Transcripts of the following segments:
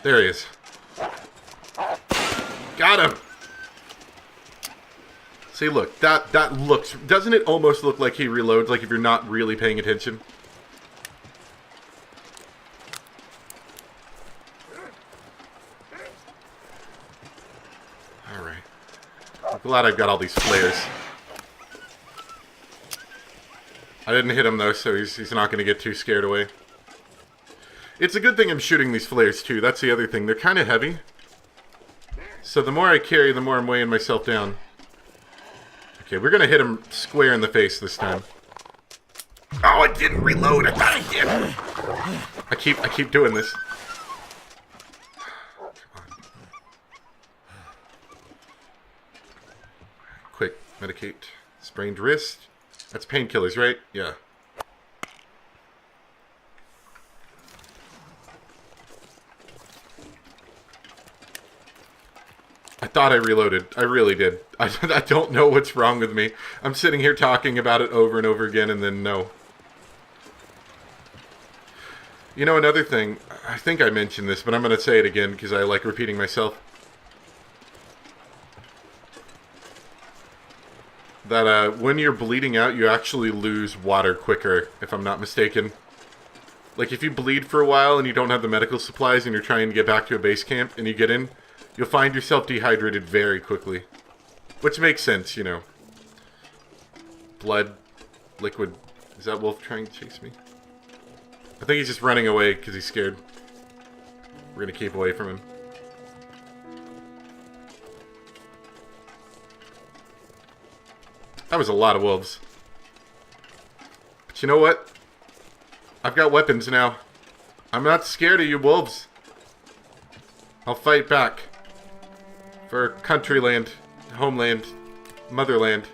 There he is. Got him! See, look, that looks... Doesn't it almost look like he reloads, like if you're not really paying attention? Alright. I'm glad I've got all these flares. I didn't hit him, though, so he's not going to get too scared away. It's a good thing I'm shooting these flares, too. That's the other thing. They're kind of heavy. So the more I carry, the more I'm weighing myself down. Okay, we're going to hit him square in the face this time. Oh, I didn't reload. I thought I did. I keep doing this. Come on. Quick, medicate. Sprained wrist. That's painkillers, right? Yeah. I thought I reloaded. I really did. I don't know what's wrong with me. I'm sitting here talking about it over and over again, and then no. You know, another thing, I think I mentioned this, but I'm going to say it again because I like repeating myself. That when you're bleeding out, you actually lose water quicker, if I'm not mistaken. Like, if you bleed for a while and you don't have the medical supplies and you're trying to get back to a base camp and you get in, you'll find yourself dehydrated very quickly. Which makes sense, you know. Blood, liquid. Is that wolf trying to chase me? I think he's just running away because he's scared. We're going to keep away from him. That was a lot of wolves. But you know what? I've got weapons now. I'm not scared of you wolves. I'll fight back. For countryland, homeland, motherland.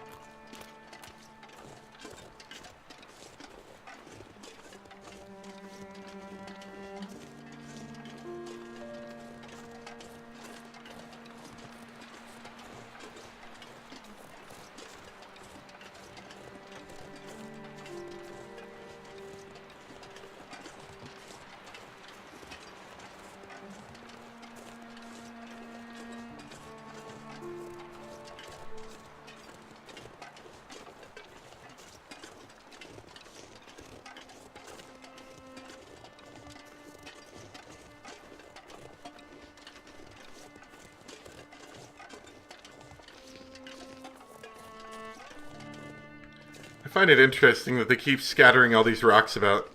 I find it interesting that they keep scattering all these rocks about.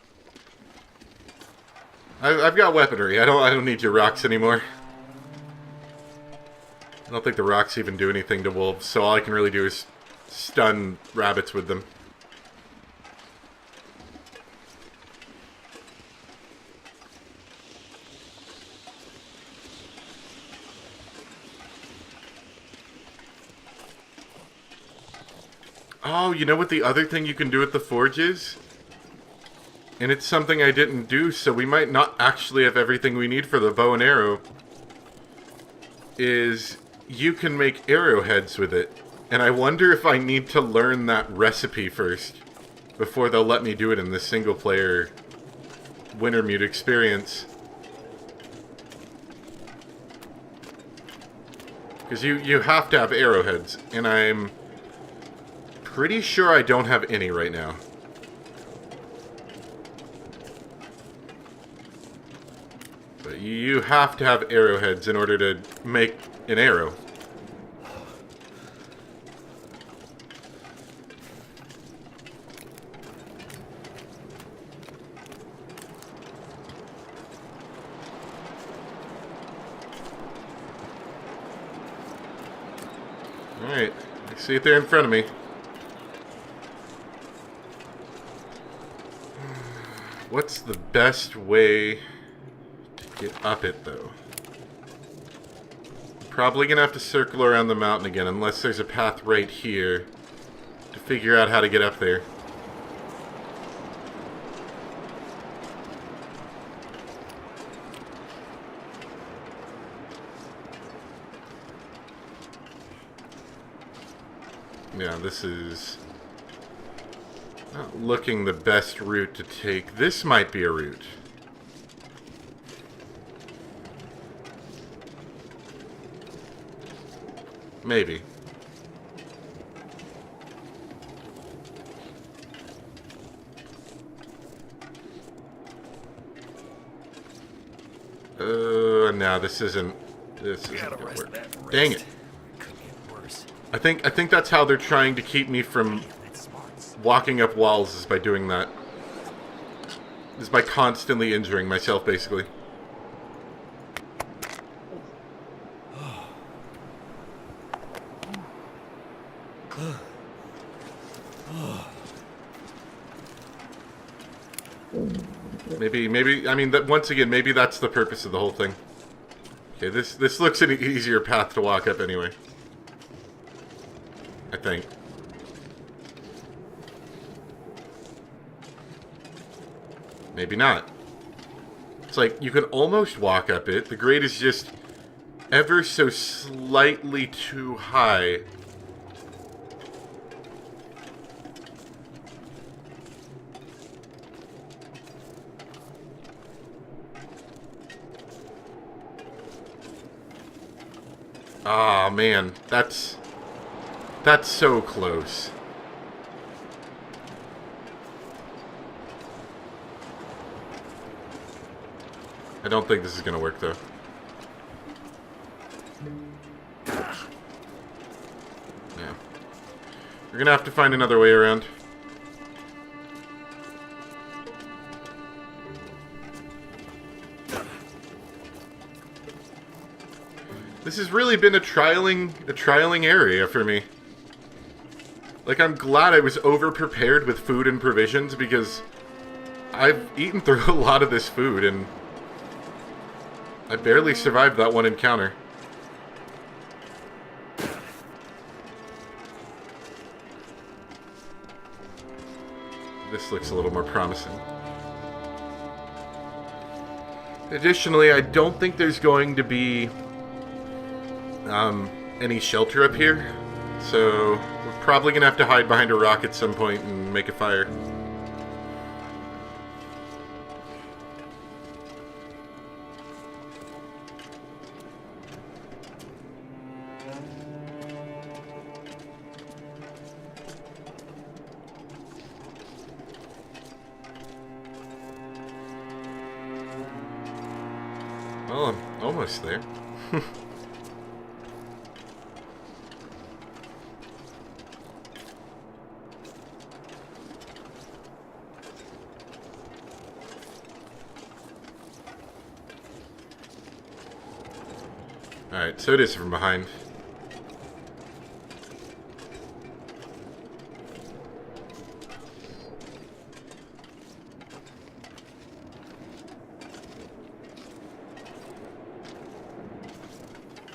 I've got weaponry. I don't need your rocks anymore. I don't think the rocks even do anything to wolves, so all I can really do is stun rabbits with them. Oh, you know what the other thing you can do at the forge is? And it's something I didn't do, so we might not actually have everything we need for the bow and arrow. Is you can make arrowheads with it. And I wonder if I need to learn that recipe first before they'll let me do it in the single player Wintermute experience. Because you have to have arrowheads, and I'm pretty sure I don't have any right now. But you have to have arrowheads in order to make an arrow. Alright, I see it there in front of me. What's the best way to get up it, though? Probably gonna have to circle around the mountain again, unless there's a path right here to figure out how to get up there. Yeah, this is not looking the best route to take. This might be a route. Maybe. No, this isn't gonna work. Dang it. I think that's how they're trying to keep me from walking up walls, is by doing that. Is by constantly injuring myself, basically. Maybe, I mean, once again, maybe that's the purpose of the whole thing. Okay, this looks an easier path to walk up anyway. I think. Maybe not. It's like, you can almost walk up it. The grade is just ever so slightly too high. Ah, man, that's so close. I don't think this is gonna work, though. Yeah. We're gonna have to find another way around. This has really been a trialing area for me. Like, I'm glad I was over-prepared with food and provisions, because I've eaten through a lot of this food, and I barely survived that one encounter. This looks a little more promising. Additionally, I don't think there's going to be any shelter up here, so we're probably gonna have to hide behind a rock at some point and make a fire. Well, I'm almost there. Alright, so it is from behind.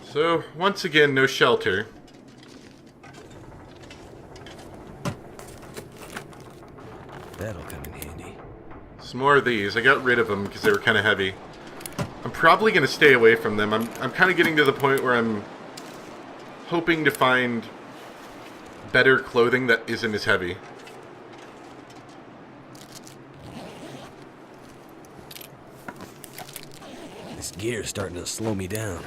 So, once again, no shelter. That'll come in handy. Some more of these. I got rid of them because they were kind of heavy. I'm probably going to stay away from them. I'm kind of getting to the point where I'm hoping to find better clothing that isn't as heavy. This gear's starting to slow me down.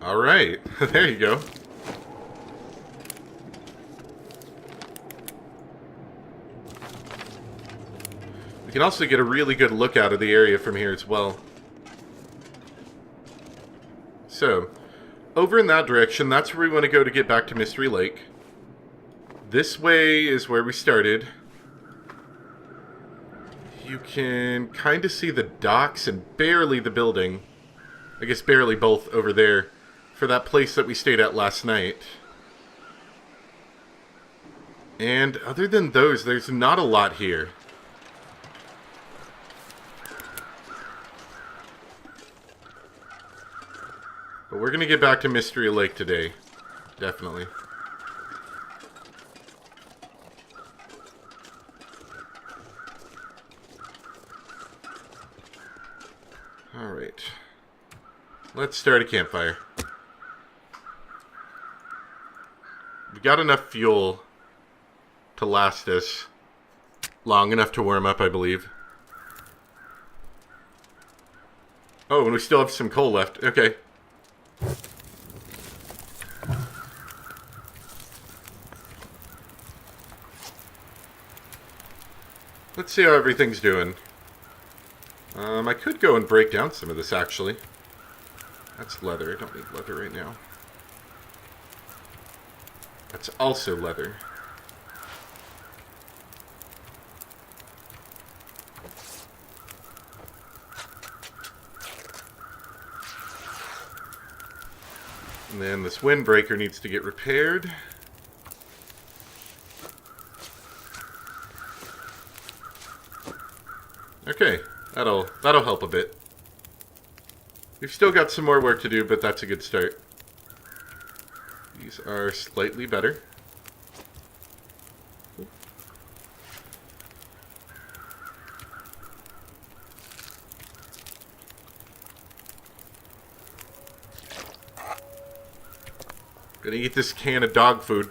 Alright, there you go. We can also get a really good look out of the area from here as well. So, over in that direction, that's where we want to go to get back to Mystery Lake. This way is where we started. You can kind of see the docks and barely the building. I guess barely both over there for that place that we stayed at last night. And other than those, there's not a lot here. But we're going to get back to Mystery Lake today. Definitely. Alright. Let's start a campfire. We got enough fuel to last us long enough to warm up, I believe. Oh, and we still have some coal left. Okay. Let's see how everything's doing. I could go and break down some of this, actually. That's leather. I don't need leather right now. That's also leather. And then this windbreaker needs to get repaired. Okay, that'll help a bit. We've still got some more work to do, but that's a good start. These are slightly better. Gonna eat this can of dog food.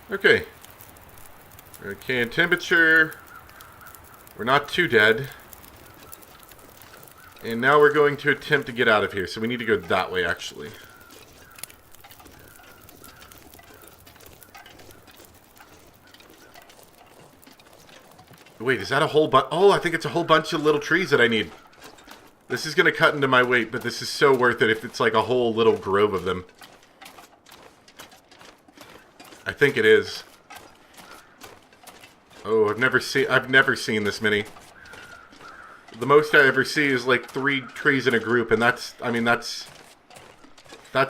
Okay. Okay, in temperature. We're not too dead. And now we're going to attempt to get out of here. So we need to go that way, actually. Wait, is that a whole bunch? Oh, I think it's a whole bunch of little trees that I need. This is going to cut into my weight, but this is so worth it if it's like a whole little grove of them. I think it is. Oh, I've never seen this many. The most I ever see is like 3 trees in a group, and that's a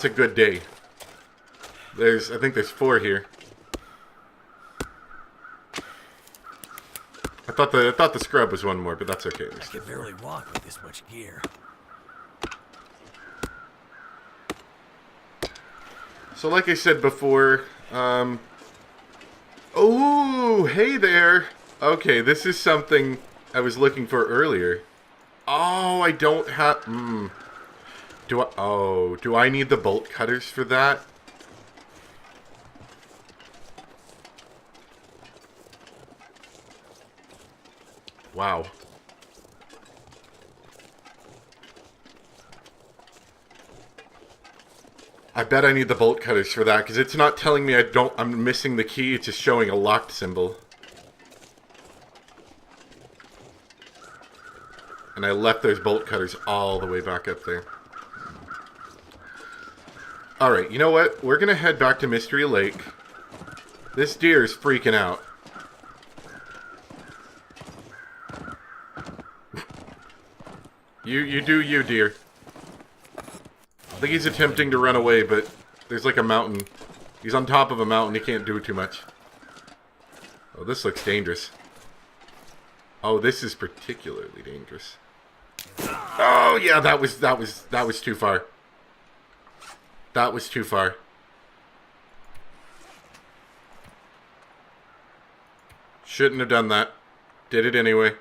good day. I think there's 4 here. I thought the scrub was one more, but that's okay. I can barely walk with this much gear. So like I said before, oh, hey there. Okay, this is something I was looking for earlier. Oh, I don't have... Do I need the bolt cutters for that? Wow. I bet I need the bolt cutters for that, because it's not telling me I'm missing the key, it's just showing a locked symbol. And I left those bolt cutters all the way back up there. Alright, you know what? We're going to head back to Mystery Lake. This deer is freaking out. You do you, deer. I think he's attempting to run away, but there's like a mountain. He's on top of a mountain. He can't do too much. Oh, this looks dangerous. Oh, this is particularly dangerous. Oh, yeah, that was too far. That was too far. Shouldn't have done that. Did it anyway.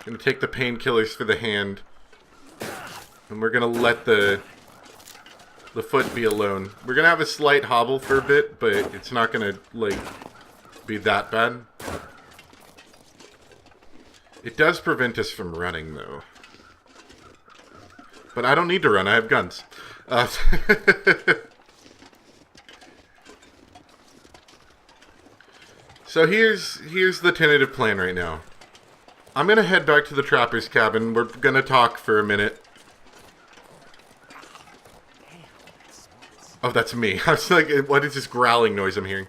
Gonna take the painkillers for the hand. And we're gonna let the foot be alone. We're gonna have a slight hobble for a bit, but it's not gonna, like, be that bad. It does prevent us from running, though. But I don't need to run, I have guns. So here's the tentative plan right now. I'm gonna head back to the trapper's cabin. We're gonna talk for a minute. Oh, that's me. I was like, what is this growling noise I'm hearing?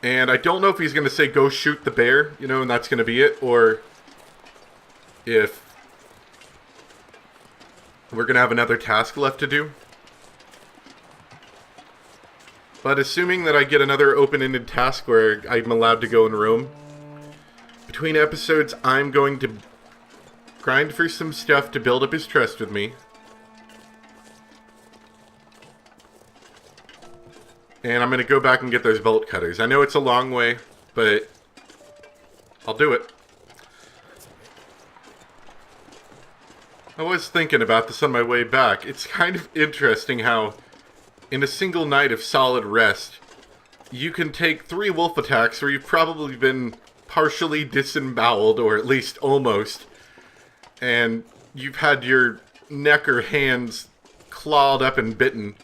And I don't know if he's going to say, go shoot the bear, you know, and that's going to be it. Or if we're going to have another task left to do. But assuming that I get another open-ended task where I'm allowed to go and roam, between episodes, I'm going to grind for some stuff to build up his trust with me. And I'm going to go back and get those bolt cutters. I know it's a long way, but I'll do it. I was thinking about this on my way back. It's kind of interesting how, in a single night of solid rest, you can take 3 wolf attacks where you've probably been partially disemboweled, or at least almost, and you've had your neck or hands clawed up and bitten,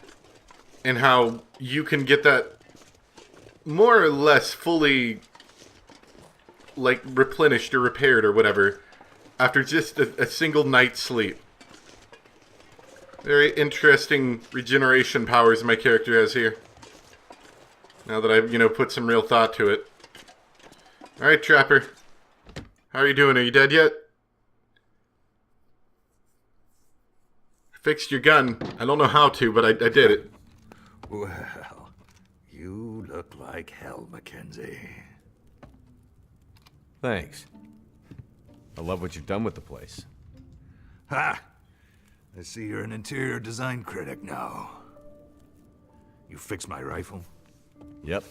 and how you can get that more or less fully, like, replenished or repaired or whatever after just a single night's sleep. Very interesting regeneration powers my character has here. Now that I've, put some real thought to it. Alright, Trapper. How are you doing? Are you dead yet? I fixed your gun. I don't know how to, but I did it. Well, you look like hell, Mackenzie. Thanks. I love what you've done with the place. Ha! I see you're an interior design critic now. You fixed my rifle? Yep.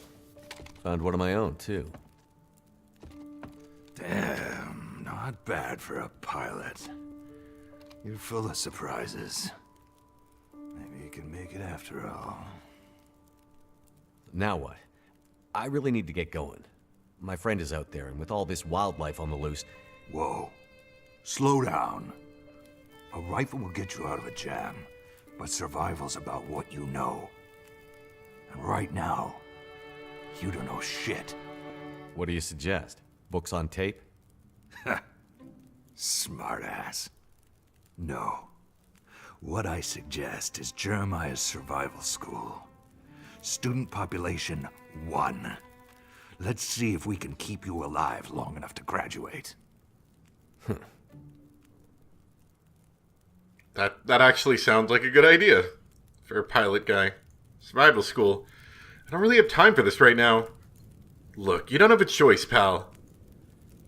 Found one of my own, too. Damn, not bad for a pilot. You're full of surprises. Maybe you can make it after all. Now what? I really need to get going. My friend is out there, and with all this wildlife on the loose... Whoa. Slow down. A rifle will get you out of a jam, but survival's about what you know. And right now, you don't know shit. What do you suggest? Books on tape? Smartass. No. What I suggest is Jeremiah's survival school. Student population 1. Let's see if we can keep you alive long enough to graduate. That actually sounds like a good idea for a pilot guy. Survival school. I don't really have time for this right now. Look, you don't have a choice, pal.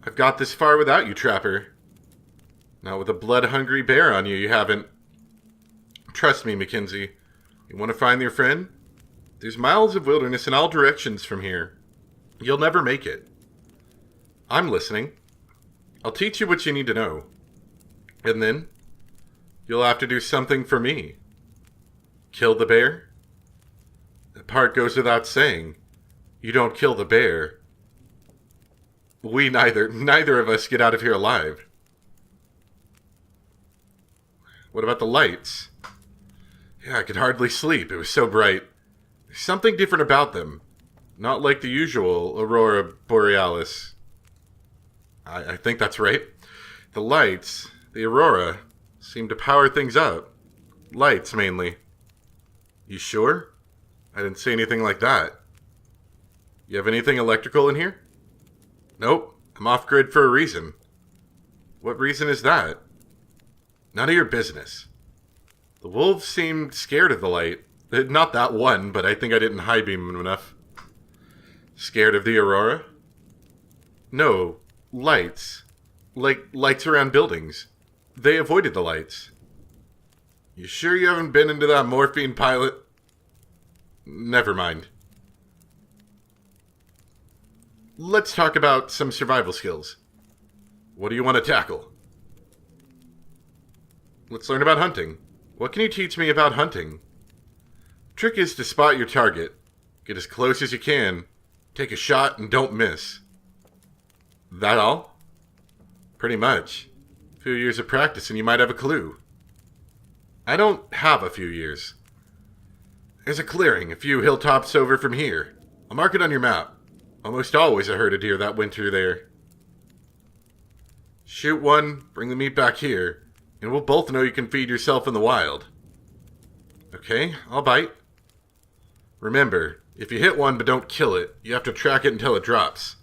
I've got this far without you, Trapper. Not with a blood-hungry bear on you, you haven't. Trust me, Mackenzie. You want to find your friend? There's miles of wilderness in all directions from here. You'll never make it. I'm listening. I'll teach you what you need to know. And then, you'll have to do something for me. Kill the bear? That part goes without saying. You don't kill the bear. Neither of us get out of here alive. What about the lights? Yeah, I could hardly sleep. It was so bright. There's something different about them. Not like the usual Aurora Borealis. I think that's right. The lights, the Aurora, seem to power things up. Lights, mainly. You sure? I didn't say anything like that. You have anything electrical in here? Nope. I'm off-grid for a reason. What reason is that? None of your business. The wolves seemed scared of the light. Not that one, but I think I didn't high beam them enough. Scared of the Aurora? No, lights. Like lights around buildings. They avoided the lights. You sure you haven't been into that morphine pilot? Never mind. Let's talk about some survival skills. What do you want to tackle? Let's learn about hunting. What can you teach me about hunting? Trick is to spot your target. Get as close as you can. Take a shot and don't miss. That all? Pretty much. A few years of practice and you might have a clue. I don't have a few years. There's a clearing a few hilltops over from here. I'll mark it on your map. Almost always a herd of deer that winter there. Shoot one, bring the meat back here, and we'll both know you can feed yourself in the wild. Okay, I'll bite. Remember, if you hit one but don't kill it, you have to track it until it drops.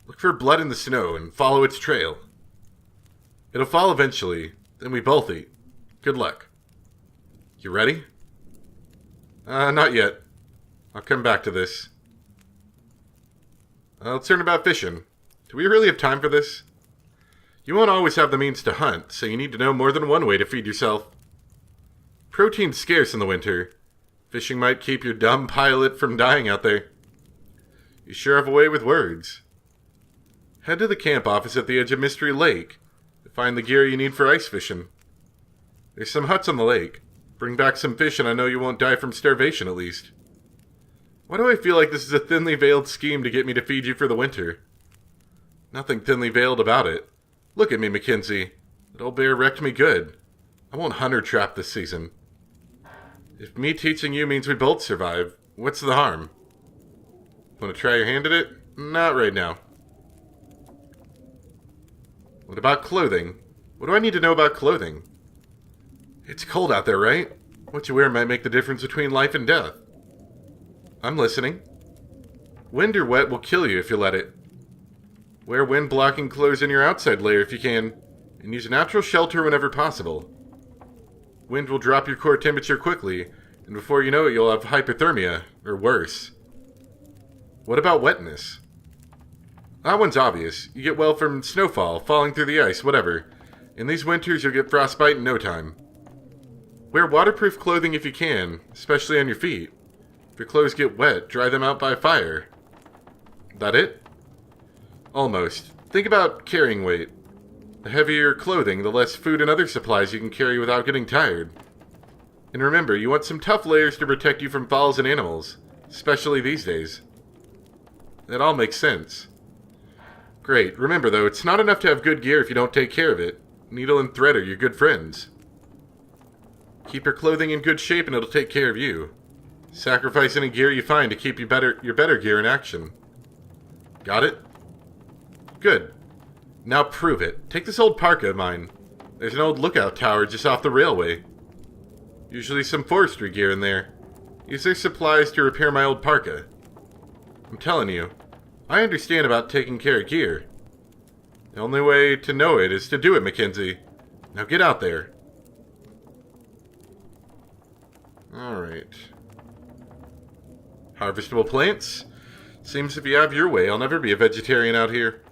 Look for blood in the snow and follow its trail. It'll fall eventually, then we both eat. Good luck. You ready? Not yet. I'll come back to this. Let's learn about fishing. Do we really have time for this? You won't always have the means to hunt, so you need to know more than one way to feed yourself. Protein's scarce in the winter. Fishing might keep your dumb pilot from dying out there. You sure have a way with words. Head to the camp office at the edge of Mystery Lake to find the gear you need for ice fishing. There's some huts on the lake. Bring back some fish and I know you won't die from starvation at least. Why do I feel like this is a thinly veiled scheme to get me to feed you for the winter? Nothing thinly veiled about it. Look at me, Mackenzie. That old bear wrecked me good. I won't hunt or trap this season. If me teaching you means we both survive, what's the harm? Want to try your hand at it? Not right now. What about clothing? What do I need to know about clothing? It's cold out there, right? What you wear might make the difference between life and death. I'm listening. Wind or wet will kill you if you let it. Wear wind-blocking clothes in your outside layer if you can, and use natural shelter whenever possible. Wind will drop your core temperature quickly, and before you know it you'll have hypothermia, or worse. What about wetness? That one's obvious. You get well from snowfall, falling through the ice, whatever. In these winters you'll get frostbite in no time. Wear waterproof clothing if you can, especially on your feet. If your clothes get wet, dry them out by a fire. That it? Almost. Think about carrying weight. The heavier your clothing, the less food and other supplies you can carry without getting tired. And remember, you want some tough layers to protect you from falls and animals, especially these days. That all makes sense. Great. Remember though, it's not enough to have good gear if you don't take care of it. Needle and thread are your good friends. Keep your clothing in good shape and it'll take care of you. Sacrifice any gear you find to keep your better gear in action. Got it? Good. Now prove it. Take this old parka of mine. There's an old lookout tower just off the railway. Usually some forestry gear in there. Use their supplies to repair my old parka. I'm telling you, I understand about taking care of gear. The only way to know it is to do it, Mackenzie. Now get out there. Alright. Harvestable plants? Seems if you have your way, I'll never be a vegetarian out here.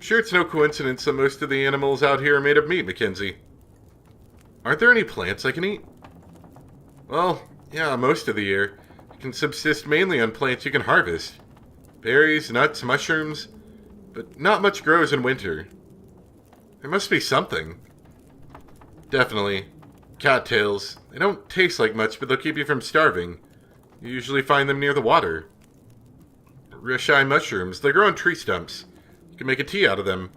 Sure, it's no coincidence that most of the animals out here are made of meat, Mackenzie. Aren't there any plants I can eat? Well, yeah, most of the year. You can subsist mainly on plants you can harvest. Berries, nuts, mushrooms. But not much grows in winter. There must be something. Definitely. Cattails. They don't taste like much, but they'll keep you from starving. You usually find them near the water. Reishi mushrooms. They grow on tree stumps. You can make a tea out of them.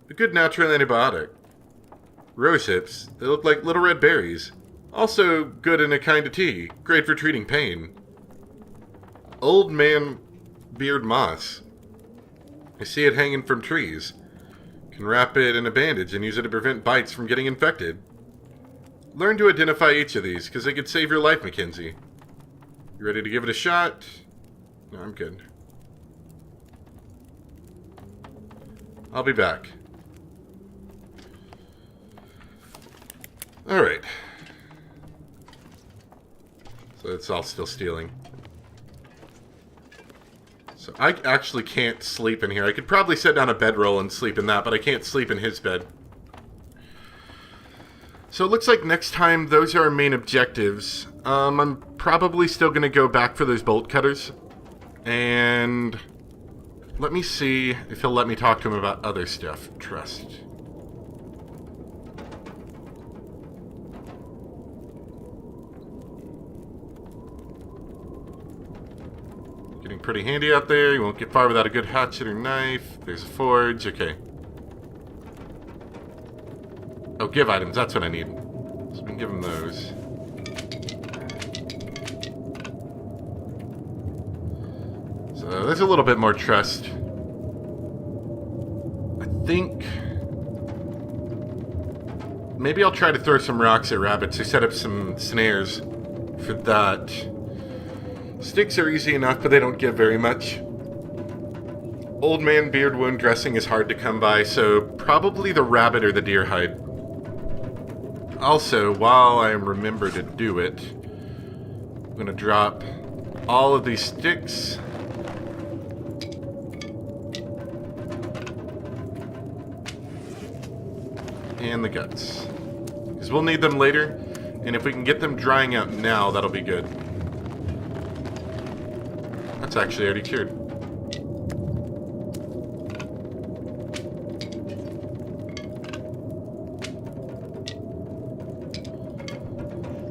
A good natural antibiotic. Rose hips. They look like little red berries. Also good in a kind of tea. Great for treating pain. Old man beard moss. I see it hanging from trees. You can wrap it in a bandage and use it to prevent bites from getting infected. Learn to identify each of these, because they could save your life, Mackenzie. You ready to give it a shot? No, I'm good. I'll be back. Alright. So it's all still stealing. So I actually can't sleep in here. I could probably set down a bedroll and sleep in that, but I can't sleep in his bed. So it looks like next time those are our main objectives. I'm probably still going to go back for those bolt cutters. And let me see if he'll let me talk to him about other stuff. Trust. Getting pretty handy out there. You won't get far without a good hatchet or knife. There's a forge. Okay. Oh, give items. That's what I need. So we can give him those. So there's a little bit more trust. I think maybe I'll try to throw some rocks at rabbits or set up some snares for that. Sticks are easy enough, but they don't give very much. Old man beard wound dressing is hard to come by, so probably the rabbit or the deer hide. Also, while I remember to do it, I'm going to drop all of these sticks. And the guts. Because we'll need them later, and if we can get them drying out now, that'll be good. That's actually already cured.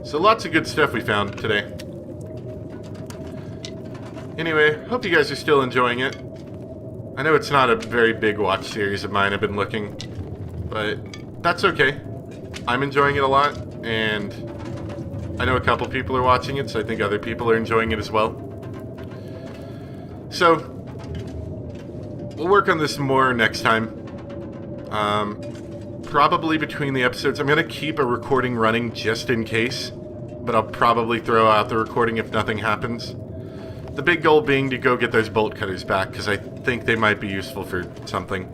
So lots of good stuff we found today. Anyway, hope you guys are still enjoying it. I know it's not a very big watch series of mine, I've been looking, but that's okay. I'm enjoying it a lot, and I know a couple people are watching it, so I think other people are enjoying it as well. So, we'll work on this more next time. Probably between the episodes. I'm going to keep a recording running just in case, but I'll probably throw out the recording if nothing happens. The big goal being to go get those bolt cutters back, because I think they might be useful for something.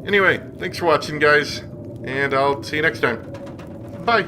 Anyway, thanks for watching, guys, and I'll see you next time. Bye!